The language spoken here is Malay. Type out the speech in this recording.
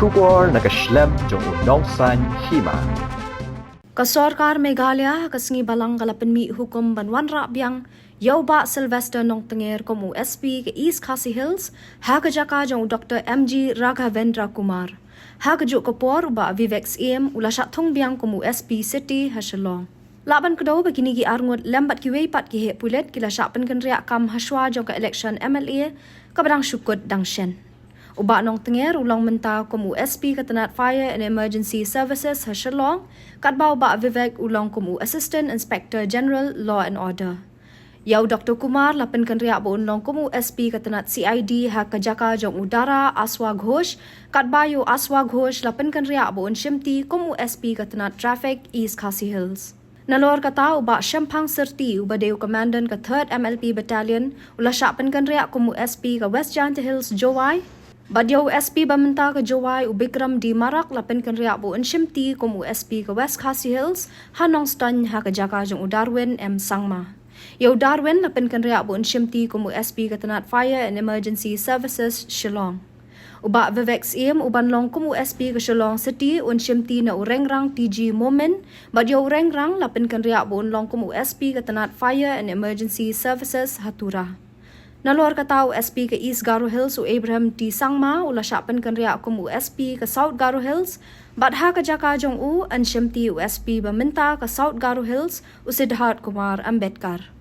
Shukor nakaslem jong Nongtnger Hima. Kasorkar Meghalaya kasngi balang kalapenmi hukum banwanra biang Yauba Sylvester Nongtnger komu SP ke East Khasi Hills hakajaka jong Dr. MG Raghavendra Kumar hakajuk kopor ba Vivex EM ula thong biang komu SP Syrti Hashalong. Laban kedua begini gi arngut lembat ki weipat ki he pulet kila syapen kenria kam haswa jong ke election MLA kabadang syukut dang shen. Ubak Nongtnger ulang menta komu SP ketenat Fire and Emergency Services Hashalong kat bau ba Vivek ulang komu Assistant Inspector General Law and Order. Yau Dr. Kumar lapen kenria bon long komu SP ketenat CID ha kajaka jong udara Aswa Ghosh kat bayu Aswa Ghosh lapen kenria bon Shimti komu SP ketenat Traffic East Khasi Hills. Nalor kata ubak Shempang Syrti ubadeu Commandant ke 3rd MLP Battalion ula syapen kenria komu SP ke West Giant Hills Jowai. Badiau SP bamenta ke Jowai ubikram di marak lapen kenria bu Shimti komu SP ke West Khasi Hills hanong stan ha ke jaka jong Darwin M Sangma. Yau Darwin lapen kenria bu Shimti komu SP ke tenat Fire and Emergency Services Shillong. Ubak Vivex EM uban long komu SP ke Shillong City Shimti na urengrang TG Moment badiau urengrang lapen kenria bu long komu SP ke tenat Fire and Emergency Services Hatura. Nalor katau SP ke East Garo Hills u Abraham T Sangma ula syapen kenria komu SP ke South Garo Hills badha ke jaka jong u Shimti u SP bamenta ke South Garo Hills u Siddharth Kumar Ambedkar.